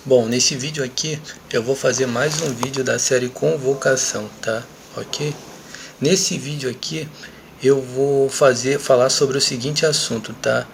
Bom, nesse vídeo aqui eu vou fazer mais um vídeo da série Convocação, tá? Ok? Nesse vídeo aqui eu vou falar sobre o seguinte assunto, tá?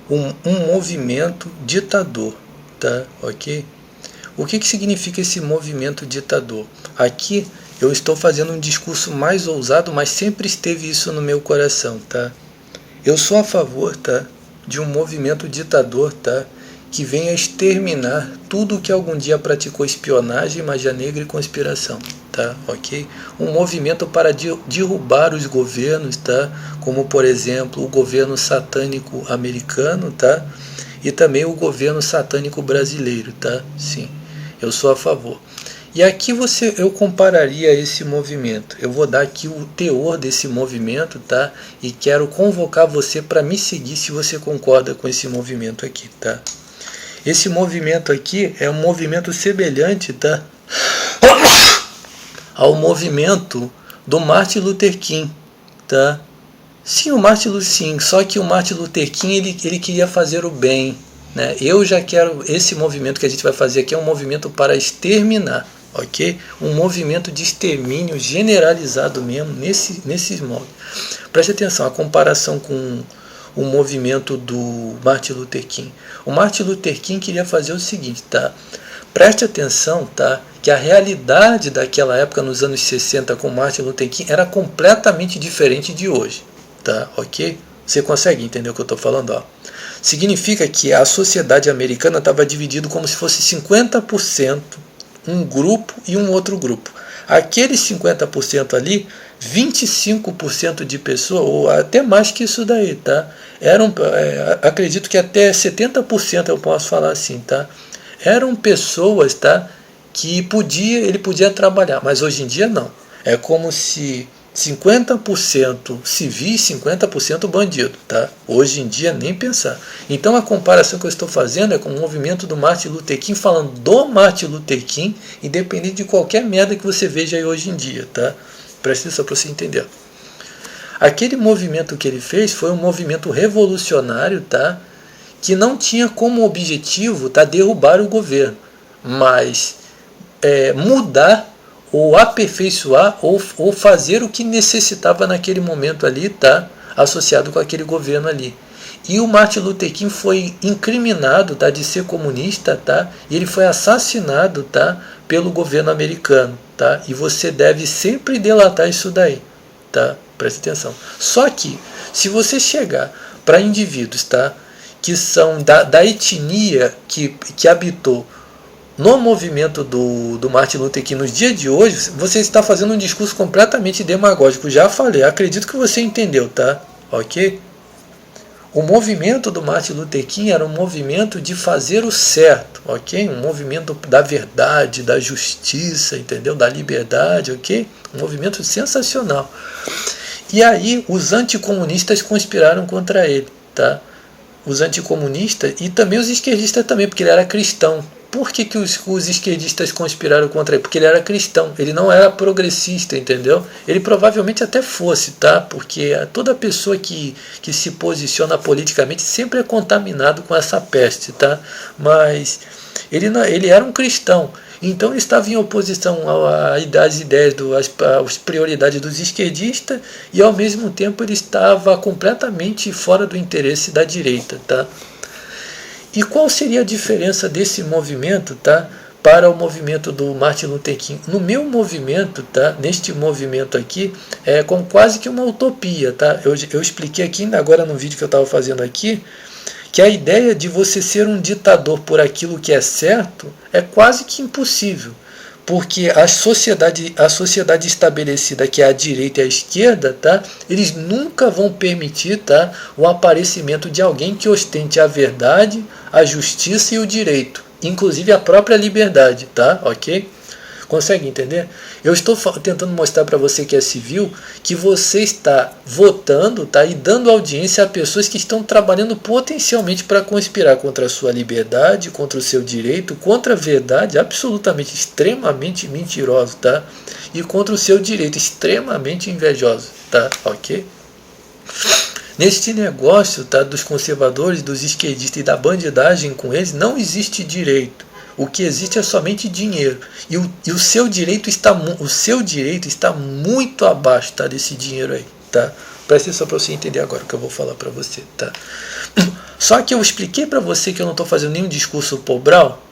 Um movimento ditador, tá? Ok? O que significa esse movimento ditador? Aqui eu estou fazendo um discurso mais ousado, mas sempre esteve isso no meu coração, tá? Eu sou a favor, tá, de um movimento ditador, tá, que venha exterminar tudo que algum dia praticou espionagem, magia negra e conspiração, tá, ok? Um movimento para derrubar os governos, tá, como por exemplo o governo satânico americano, tá, e também o governo satânico brasileiro, tá, sim, eu sou a favor. E aqui eu compararia esse movimento. Eu vou dar aqui o teor desse movimento, tá? E quero convocar você para me seguir se você concorda com esse movimento aqui, tá? Esse movimento aqui é um movimento semelhante, tá? Ao movimento do Martin Luther King, tá? Sim, só que o Martin Luther King ele queria fazer o bem, né? Eu já quero, esse movimento que a gente vai fazer aqui é um movimento para exterminar, ok? Um movimento de extermínio generalizado mesmo nesses moldes. Preste atenção, a comparação com o movimento do Martin Luther King. O Martin Luther King queria fazer o seguinte, tá? Preste atenção, tá? Que a realidade daquela época, nos anos 60, com Martin Luther King, era completamente diferente de hoje, tá? Ok? Você consegue entender o que eu estou falando? Ó? Significa que a sociedade americana estava dividida como se fosse 50% um grupo e um outro grupo. Aqueles 50% ali, 25% de pessoas, ou até mais que isso daí, tá? Acredito que até 70% eu posso falar assim, tá? Eram pessoas, tá? Que ele podia trabalhar, mas hoje em dia não. É como se 50% civis, 50% bandido, tá? Hoje em dia nem pensar. Então a comparação que eu estou fazendo é com o movimento do Martin Luther King, falando do Martin Luther King, independente de qualquer merda que você veja aí hoje em dia, tá? Presta atenção para você entender. Aquele movimento que ele fez foi um movimento revolucionário, tá? Que não tinha como objetivo, tá, derrubar o governo, mas mudar ou aperfeiçoar ou fazer o que necessitava naquele momento ali, tá? Associado com aquele governo ali. E o Martin Luther King foi incriminado, tá, de ser comunista, tá? E ele foi assassinado, tá, pelo governo americano, tá? E você deve sempre delatar isso daí, tá? Preste atenção. Só que se você chegar para indivíduos, tá, que são da etnia que habitou no movimento do Martin Luther King nos dias de hoje, você está fazendo um discurso completamente demagógico. Já falei, acredito que você entendeu, tá? Ok? O movimento do Martin Luther King era um movimento de fazer o certo, ok? Um movimento da verdade, da justiça, entendeu? Da liberdade, ok? Um movimento sensacional. E aí os anticomunistas conspiraram contra ele, tá? Os anticomunistas e também os esquerdistas também, porque ele era cristão. Por que os esquerdistas conspiraram contra ele? Porque ele era cristão, ele não era progressista, entendeu? Ele provavelmente até fosse, tá? Porque toda pessoa que se posiciona politicamente sempre é contaminado com essa peste, tá? Mas ele era um cristão, então ele estava em oposição às ideias, às prioridades dos esquerdistas e ao mesmo tempo ele estava completamente fora do interesse da direita, tá? E qual seria a diferença desse movimento, tá, para o movimento do Martin Luther King? No meu movimento, tá, neste movimento aqui, é com quase que uma utopia, tá? Eu expliquei aqui agora no vídeo que eu estava fazendo aqui, que a ideia de você ser um ditador por aquilo que é certo é quase que impossível. Porque a sociedade estabelecida, que é a direita e a esquerda, tá, eles nunca vão permitir, tá, o aparecimento de alguém que ostente a verdade, a justiça e o direito, inclusive a própria liberdade, tá, ok? Consegue entender? Eu estou tentando mostrar para você que é civil, que você está votando, tá, e dando audiência a pessoas que estão trabalhando potencialmente para conspirar contra a sua liberdade, contra o seu direito, contra a verdade absolutamente, extremamente mentirosa, tá? E contra o seu direito, extremamente invejoso, tá? Ok? Neste negócio, tá, dos conservadores, dos esquerdistas e da bandidagem com eles, não existe direito. O que existe é somente dinheiro. E o seu direito está muito abaixo, tá, desse dinheiro aí. Tá? Presta atenção para você entender agora o que eu vou falar para você. Tá? Só que eu expliquei para você que eu não estou fazendo nenhum discurso pobral.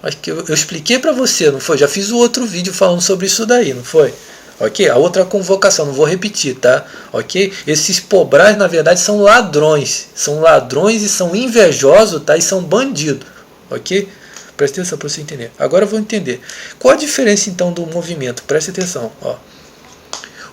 Acho que eu expliquei para você, não foi? Já fiz o outro vídeo falando sobre isso daí, não foi? Ok? A outra convocação, não vou repetir, tá? Ok? Esses pobrais, na verdade, são ladrões. São ladrões e são invejosos, tá? E são bandidos. Ok? Presta atenção para você entender. Agora eu vou entender. Qual a diferença, então, do movimento? Presta atenção, ó.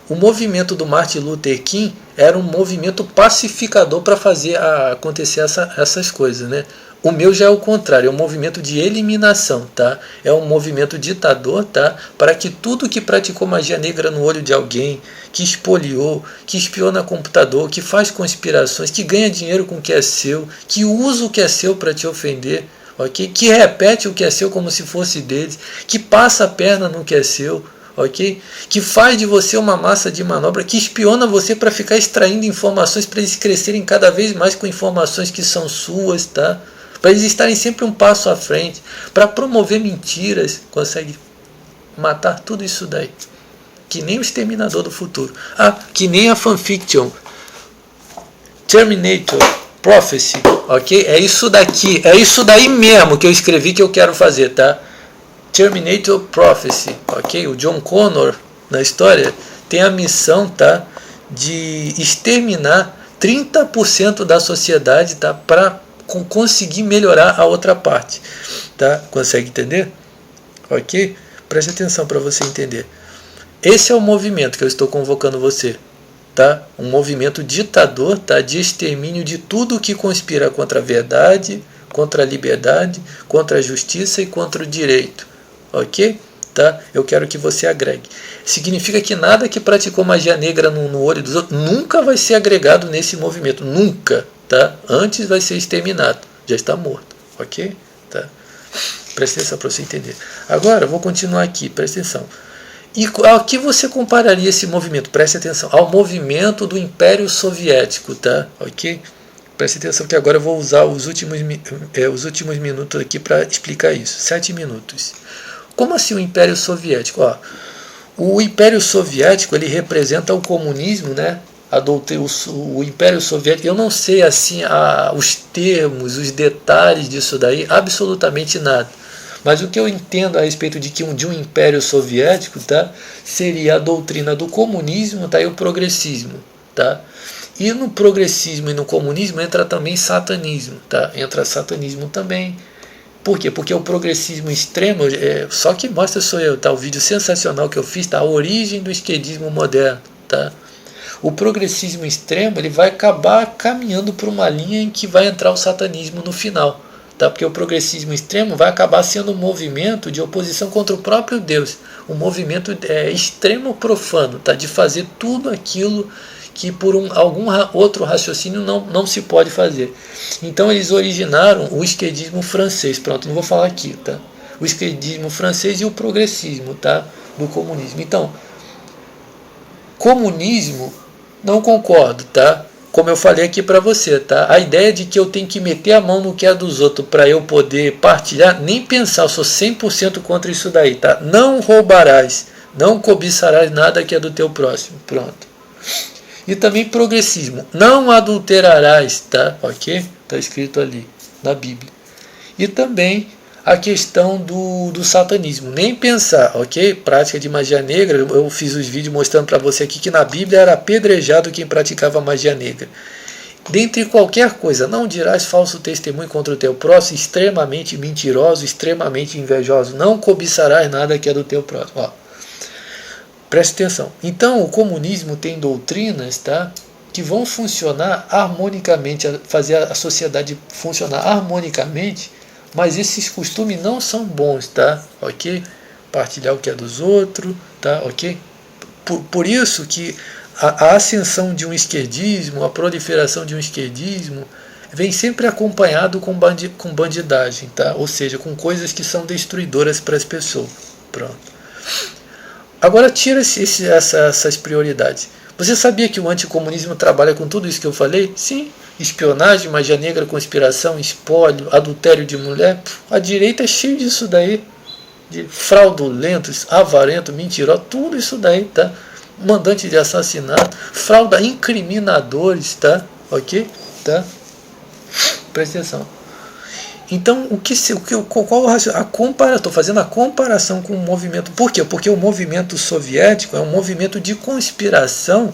O movimento do Martin Luther King era um movimento pacificador para fazer acontecer essas coisas, né? O meu já é o contrário, é um movimento de eliminação, tá? É um movimento ditador, tá? Para que tudo que praticou magia negra no olho de alguém, que espoliou, que espiona computador, que faz conspirações, que ganha dinheiro com o que é seu, que usa o que é seu para te ofender, ok? Que repete o que é seu como se fosse deles, que passa a perna no que é seu, ok? Que faz de você uma massa de manobra, que espiona você para ficar extraindo informações para eles crescerem cada vez mais com informações que são suas, tá? Para eles estarem sempre um passo à frente, para promover mentiras, consegue matar tudo isso daí. Que nem o Exterminador do Futuro. Que nem a fanfiction Terminator Prophecy, ok? É isso daqui, é isso daí mesmo que eu escrevi que eu quero fazer, tá? Terminator Prophecy, ok? O John Connor, na história, tem a missão, tá? De exterminar 30% da sociedade, tá? Para conseguir melhorar a outra parte, tá? Consegue entender? Ok? Preste atenção para você entender. Esse é o movimento que eu estou convocando você, tá? Um movimento ditador, tá? De extermínio de tudo que conspira contra a verdade, contra a liberdade, contra a justiça e contra o direito, ok? Tá? Eu quero que você agregue. Significa que nada que praticou magia negra no olho dos outros nunca vai ser agregado nesse movimento, nunca. Tá? Antes vai ser exterminado, já está morto, ok? Tá? Presta atenção para você entender. Agora, vou continuar aqui, presta atenção. E a que você compararia esse movimento? Preste atenção, ao movimento do Império Soviético, tá? Ok? Preste atenção que agora eu vou usar os últimos minutos aqui para explicar isso. 7 minutos. Como assim o Império Soviético? O Império Soviético, ele representa o comunismo, né? O Império Soviético, eu não sei assim os termos, os detalhes disso daí, absolutamente nada. Mas o que eu entendo a respeito de um Império Soviético, tá, seria a doutrina do comunismo, tá, e o progressismo. Tá? E no progressismo e no comunismo entra também satanismo. Tá? Entra satanismo também. Por quê? Porque o progressismo extremo, só que mostra sou eu, tá? O vídeo sensacional que eu fiz, tá? A origem do esquerdismo moderno. Tá? O progressismo extremo ele vai acabar caminhando por uma linha em que vai entrar o satanismo no final, tá? Porque o progressismo extremo vai acabar sendo um movimento de oposição contra o próprio Deus, um movimento extremo profano, tá? De fazer tudo aquilo que por algum outro raciocínio não se pode fazer. Então eles originaram o esquerdismo francês, pronto, não vou falar aqui, tá? O esquerdismo francês e o progressismo, tá? Do comunismo. Então, comunismo não concordo, tá? Como eu falei aqui para você, tá? A ideia de que eu tenho que meter a mão no que é dos outros para eu poder partilhar, nem pensar, eu sou 100% contra isso daí, tá? Não roubarás, não cobiçarás nada que é do teu próximo, pronto. E também progressismo, não adulterarás, tá? Ok? Tá escrito ali na Bíblia. E também a questão do satanismo, nem pensar, ok? Prática de magia negra, eu fiz os vídeos mostrando para você aqui que na Bíblia era apedrejado quem praticava magia negra. Dentre qualquer coisa, não dirás falso testemunho contra o teu próximo, extremamente mentiroso, extremamente invejoso, não cobiçarás nada que é do teu próximo. Ó, preste atenção. Então o comunismo tem doutrinas, tá? Que vão funcionar harmonicamente, fazer a sociedade funcionar harmonicamente. Mas esses costumes não são bons, tá? Ok? Partilhar o que é dos outros, tá? Ok? Por isso que a ascensão de um esquerdismo, a proliferação de um esquerdismo, vem sempre acompanhado com bandidagem, tá? Ou seja, com coisas que são destruidoras para as pessoas. Pronto. Agora tira essas prioridades. Você sabia que o anticomunismo trabalha com tudo isso que eu falei? Sim. Espionagem, magia negra, conspiração, espólio, adultério de mulher. A direita é cheia disso daí. De fraudulentos, avarento, mentiroso, tudo isso daí, tá? Mandante de assassinato, frauda, incriminadores, tá? Ok? Tá? Presta atenção. Então, estou fazendo a comparação com o movimento. Por quê? Porque o movimento soviético é um movimento de conspiração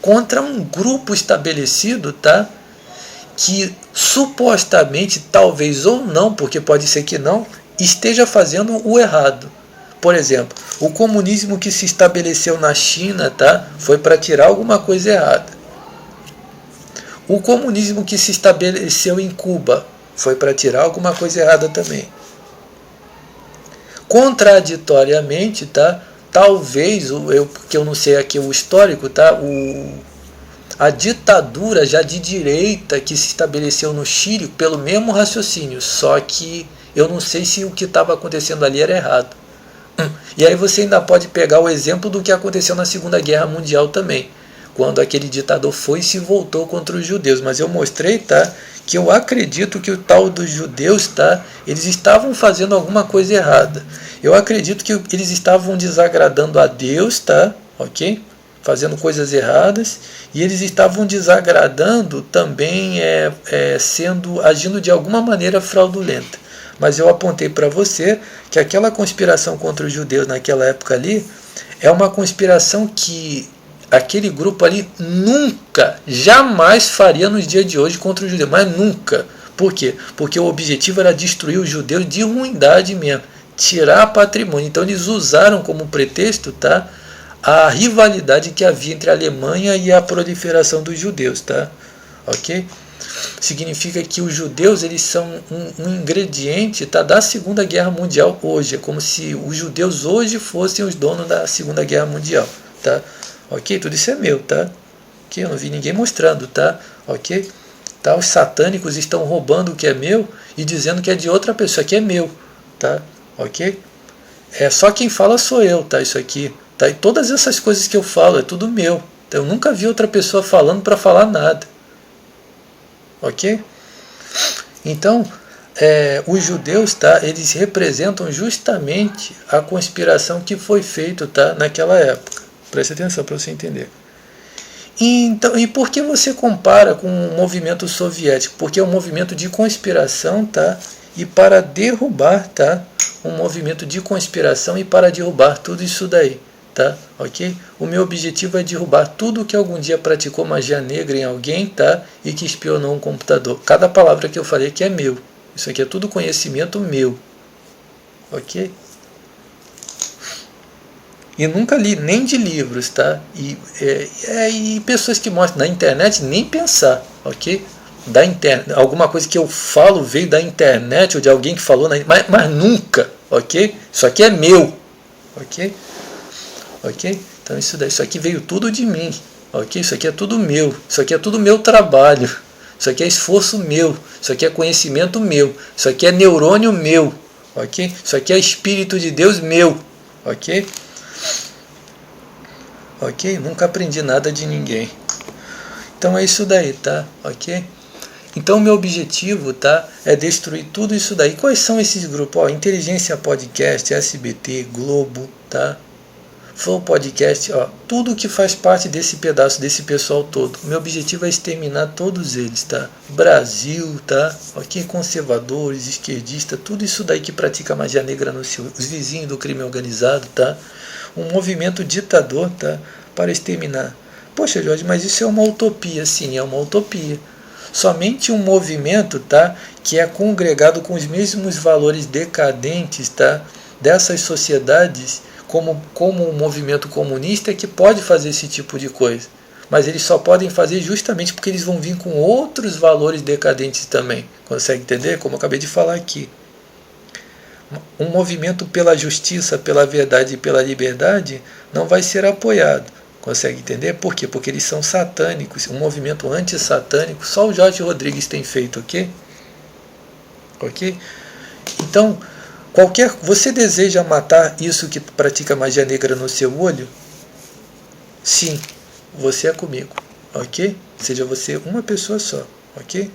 contra um grupo estabelecido, tá? Que supostamente, talvez ou não, porque pode ser que não, esteja fazendo o errado. Por exemplo, o comunismo que se estabeleceu na China, tá? Foi para tirar alguma coisa errada. O comunismo que se estabeleceu em Cuba foi para tirar alguma coisa errada também. Contraditoriamente, tá? Talvez, porque eu não sei aqui o histórico, tá? A ditadura já de direita que se estabeleceu no Chile pelo mesmo raciocínio, só que eu não sei se o que estava acontecendo ali era errado. E aí você ainda pode pegar o exemplo do que aconteceu na Segunda Guerra Mundial também, quando aquele ditador foi e se voltou contra os judeus. Mas eu mostrei, tá, que eu acredito que o tal dos judeus, tá, eles estavam fazendo alguma coisa errada. Eu acredito que eles estavam desagradando a Deus, tá, ok? Fazendo coisas erradas, e eles estavam desagradando também, agindo de alguma maneira fraudulenta. Mas eu apontei para você que aquela conspiração contra os judeus naquela época ali é uma conspiração que aquele grupo ali nunca, jamais faria nos dias de hoje contra os judeus, mas nunca. Por quê? Porque o objetivo era destruir os judeus de ruindade mesmo, tirar patrimônio. Então eles usaram como pretexto, tá, a rivalidade que havia entre a Alemanha e a proliferação dos judeus, tá? Ok? Significa que os judeus, eles são um ingrediente, tá, da Segunda Guerra Mundial hoje. É como se os judeus hoje fossem os donos da Segunda Guerra Mundial, tá? Ok? Tudo isso é meu, tá? Ok? Eu não vi ninguém mostrando, tá? Ok? Tá? Os satânicos estão roubando o que é meu e dizendo que é de outra pessoa, que é meu, tá? Ok? É só quem fala sou eu, tá? Isso aqui, tá? E todas essas coisas que eu falo é tudo meu. Tá? Eu nunca vi outra pessoa falando para falar nada. Ok? Então, os judeus, tá, eles representam justamente a conspiração que foi feita, tá, naquela época. Preste atenção para você entender. Então, e por que você compara com o movimento soviético? Porque é um movimento de conspiração, tá, e para derrubar, tá, um movimento de conspiração e para derrubar tudo isso daí. Tá? Ok? O meu objetivo é derrubar tudo que algum dia praticou magia negra em alguém, tá? E que espionou um computador. Cada palavra que eu falei aqui é meu. Isso aqui é tudo conhecimento meu. Ok? E nunca li nem de livros, tá? E pessoas que mostram na internet, nem pensar, ok? Da internet, alguma coisa que eu falo veio da internet ou de alguém que falou, mas nunca, ok? Isso aqui é meu, ok? Ok? Então isso aqui veio tudo de mim, ok? Isso aqui é tudo meu, isso aqui é tudo meu trabalho, isso aqui é esforço meu, isso aqui é conhecimento meu, isso aqui é neurônio meu, ok? Isso aqui é espírito de Deus meu, ok? Ok? Nunca aprendi nada de ninguém. Então é isso daí, tá? Ok? Então o meu objetivo, tá, é destruir tudo isso daí. Quais são esses grupos? Ó, Inteligência Podcast, SBT, Globo, tá? Flow Podcast, ó, tudo que faz parte desse pedaço, desse pessoal todo. Meu objetivo é exterminar todos eles, tá? Brasil, tá? Ok? Conservadores, esquerdistas, tudo isso daí que pratica magia negra no seu, os vizinhos do crime organizado, tá? Um movimento ditador, tá? Para exterminar. Poxa, Jorge, mas isso é uma utopia. Sim, é uma utopia. Somente um movimento, tá, que é congregado com os mesmos valores decadentes, tá, dessas sociedades, como o movimento comunista, é que pode fazer esse tipo de coisa. Mas eles só podem fazer justamente porque eles vão vir com outros valores decadentes também. Consegue entender? Como eu acabei de falar aqui. Um movimento pela justiça, pela verdade e pela liberdade não vai ser apoiado. Consegue entender? Por quê? Porque eles são satânicos, um movimento anti-satânico, só o Jorge Rodrigues tem feito, ok? Ok? Então, você deseja matar isso que pratica magia negra no seu olho? sim, você é comigo, ok? Seja você uma pessoa só, ok?